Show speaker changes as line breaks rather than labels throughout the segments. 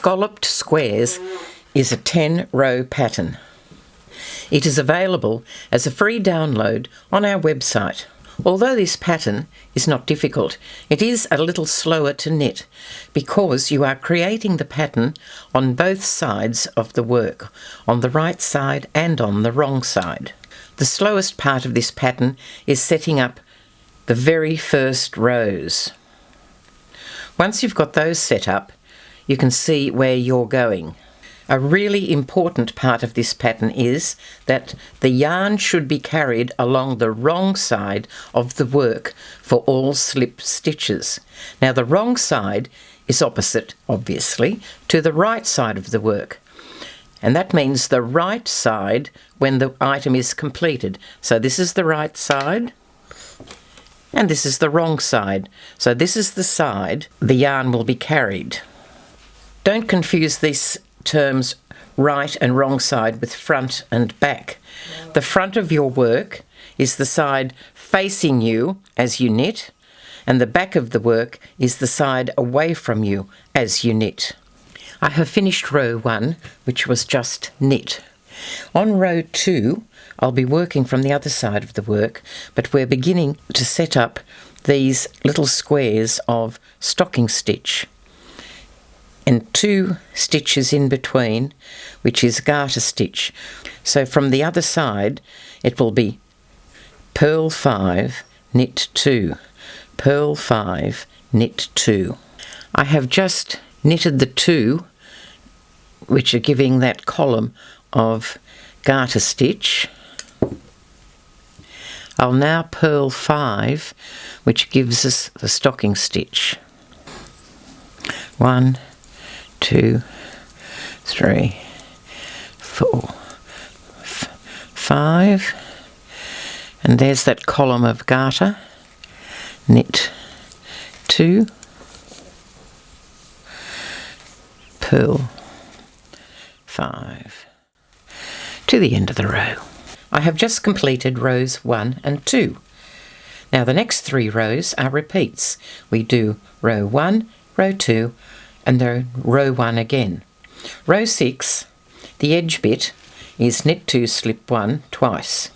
Scalloped Squares is a 10-row pattern. It is available as a free download on our website. Although this pattern is not difficult, it is a little slower to knit because you are creating the pattern on both sides of the work, on the right side and on the wrong side. The slowest part of this pattern is setting up the very first rows. Once you've got those set up, you can see where you're going. A really important part of this pattern is that the yarn should be carried along the wrong side of the work for all slip stitches. Now the wrong side is opposite, obviously, to the right side of the work. And that means the right side when the item is completed. So this is the right side and this is the wrong side. So this is the side the yarn will be carried. Don't confuse these terms right and wrong side with front and back. The front of your work is the side facing you as you knit, and the back of the work is the side away from you as you knit. I have finished row 1, which was just knit. On row 2, I'll be working from the other side of the work, but we're beginning to set up these little squares of stocking stitch and 2 stitches in between, which is garter stitch. So from the other side it will be purl 5, knit 2, purl 5, knit 2. I have just knitted the 2 which are giving that column of garter stitch. I'll now purl 5, which gives us the stocking stitch. 1, 2, 3, 4, 5, and there's that column of garter. Knit 2, purl 5 to the end of the row. I have just completed rows 1 and 2. Now the next 3 rows are repeats. We do row 1, row 2, and then row 1 again. Row 6, the edge bit is knit 2, slip 1 twice.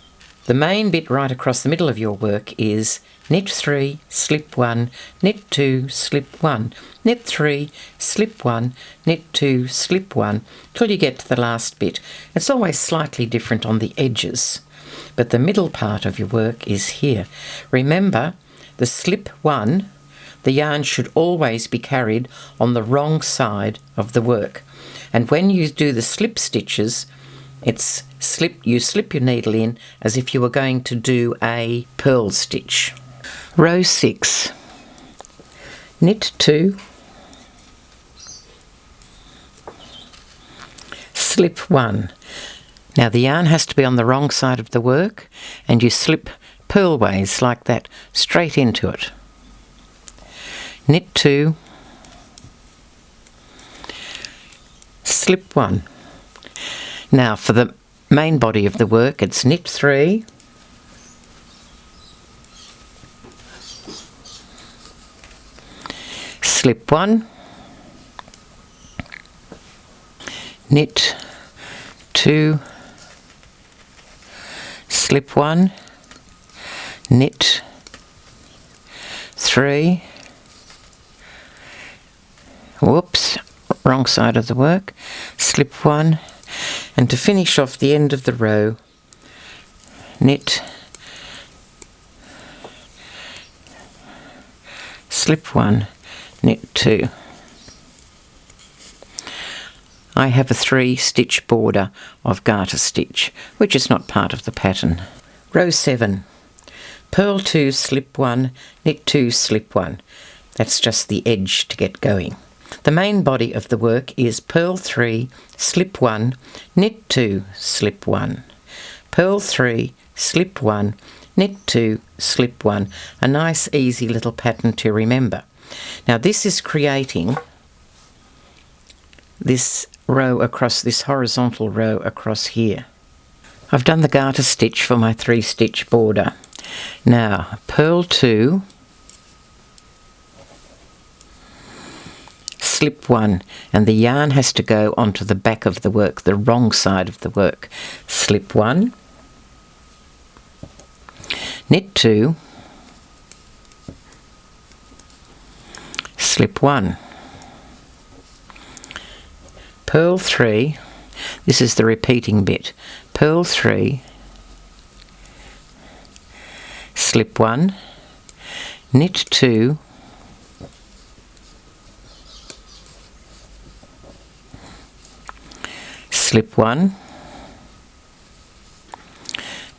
The main bit right across the middle of your work is knit 3, slip 1, knit 2, slip 1, knit 3, slip 1, knit 2, slip 1, till you get to the last bit. It's always slightly different on the edges, but the middle part of your work is here. Remember, the slip 1, the yarn should always be carried on the wrong side of the work. And when you do the slip stitches, you slip your needle in as if you were going to do a purl stitch. Row 6, knit 2, slip 1. Now the yarn has to be on the wrong side of the work, and you slip purlways like that straight into it. Knit 2, slip 1. Now for the main body of the work, it's knit 3, slip 1, knit 2, slip 1, knit 3, whoops, wrong side of the work, slip 1, and to finish off the end of the row, knit, slip 1, knit 2. I have a 3-stitch border of garter stitch, which is not part of the pattern. Row 7, purl 2, slip 1, knit 2, slip 1. That's just the edge to get going. The main body of the work is purl 3, slip 1, knit 2, slip 1, purl 3, slip 1, knit 2, slip 1. A nice easy little pattern to remember. Now this is creating this row across, this horizontal row across here. I've done the garter stitch for my 3-stitch border. Now purl 2, slip 1, and the yarn has to go onto the back of the work, the wrong side of the work. Slip 1, knit 2, slip 1, purl 3, this is the repeating bit, purl 3, slip 1, knit 2, slip 1,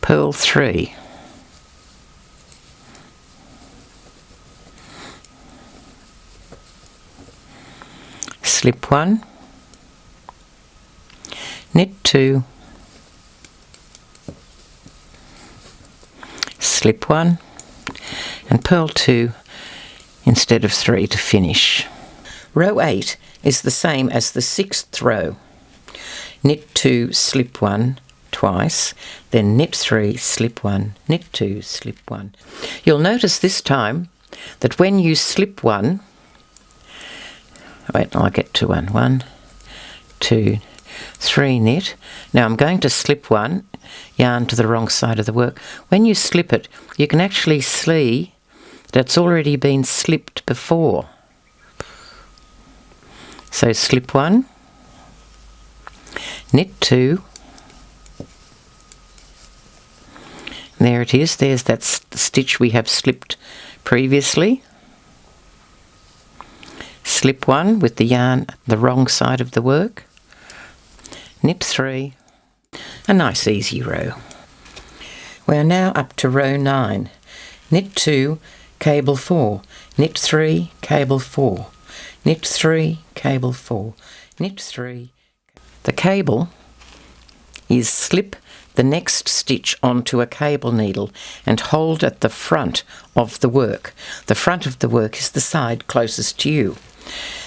purl 3, slip 1, knit 2, slip 1, and purl 2 instead of 3 to finish. Row 8 is the same as the 6th row. Knit 2, slip 1 twice, then knit 3, slip 1, knit 2, slip 1. You'll notice this time that when you slip 1, wait, I'll get to 1, 2, 3 knit. Now I'm going to slip 1, yarn to the wrong side of the work. When you slip it, you can actually see that it's already been slipped before. So slip 1, knit 2, there it is, there's that stitch we have slipped previously. Slip 1 with the yarn the wrong side of the work, knit 3, a nice easy row. We are now up to row 9. Knit 2, cable 4, knit 3, cable 4, knit 3, cable 4, knit 3. The cable is slip the next stitch onto a cable needle and hold at the front of the work. The front of the work is the side closest to you.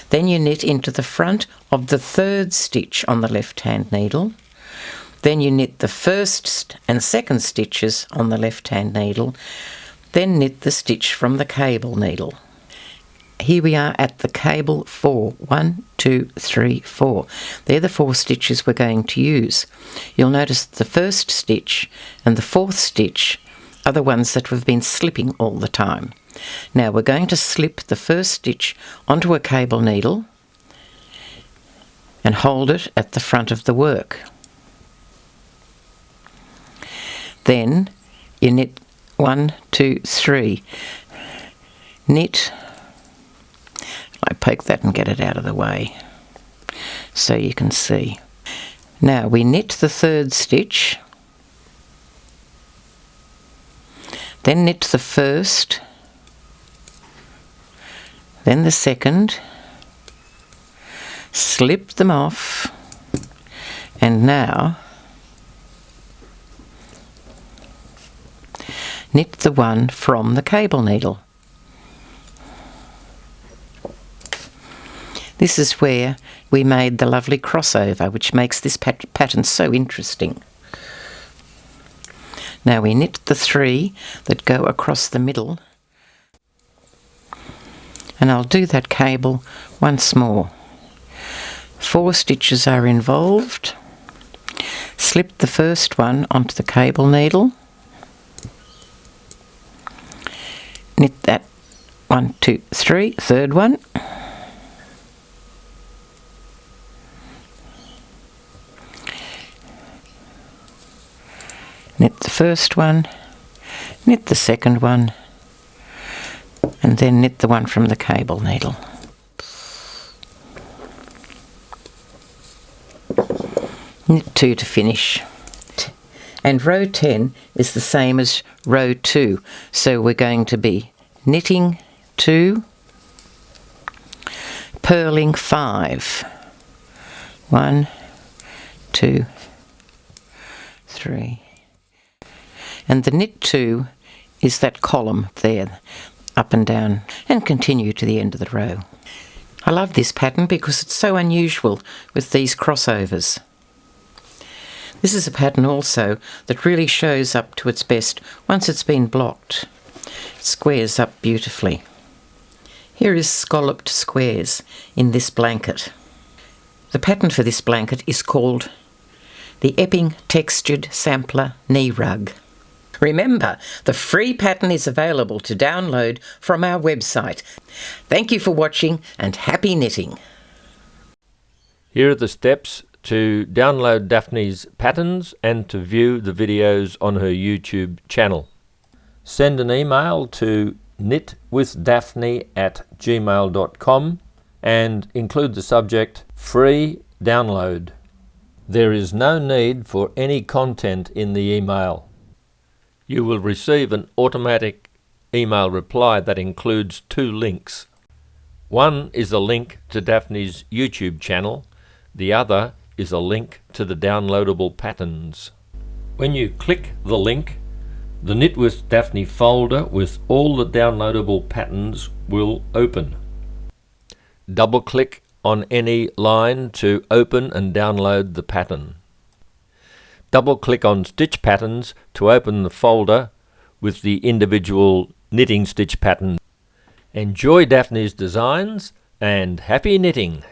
Then you knit into the front of the 3rd stitch on the left hand needle. Then you knit the 1st and 2nd stitches on the left hand needle. Then knit the stitch from the cable needle. Here we are at the cable 4. 1, 2, 3, 4. They're the 4 stitches we're going to use. You'll notice the 1st stitch and the 4th stitch are the ones that we've been slipping all the time. Now we're going to slip the 1st stitch onto a cable needle and hold it at the front of the work. Then you knit 1, 2, 3. Knit. I poke that and get it out of the way so you can see. Now we knit the 3rd stitch, then knit the 1st, then the 2nd, slip them off, and now knit the one from the cable needle. This is where we made the lovely crossover, which makes this pattern so interesting. Now we knit the 3 that go across the middle, and I'll do that cable once more. 4 stitches are involved. Slip the 1st one onto the cable needle. Knit that 1, 2, 3, 3rd one. Knit the 1st one, knit the 2nd one, and then knit the one from the cable needle. Knit 2 to finish. And row 10 is the same as row 2, so we're going to be knitting 2, purling 5. 1, 2, 3. And the knit 2 is that column there, up and down, and continue to the end of the row. I love this pattern because it's so unusual with these crossovers. This is a pattern also that really shows up to its best once it's been blocked. It squares up beautifully. Here is Scalloped Squares in this blanket. The pattern for this blanket is called the Epping Textured Sampler Knee Rug. Remember, the free pattern is available to download from our website. Thank you for watching and happy knitting.
Here are the steps to download Daphne's patterns and to view the videos on her YouTube channel. Send an email to knitwithdaphne@gmail.com and include the subject Free Download. There is no need for any content in the email. You will receive an automatic email reply that includes 2 links. One is a link to Daphne's YouTube channel. The other is a link to the downloadable patterns. When you click the link, the Knit with Daphne folder with all the downloadable patterns will open. Double-click on any line to open and download the pattern. Double-click on Stitch Patterns to open the folder with the individual knitting stitch pattern. Enjoy Daphne's designs and happy knitting!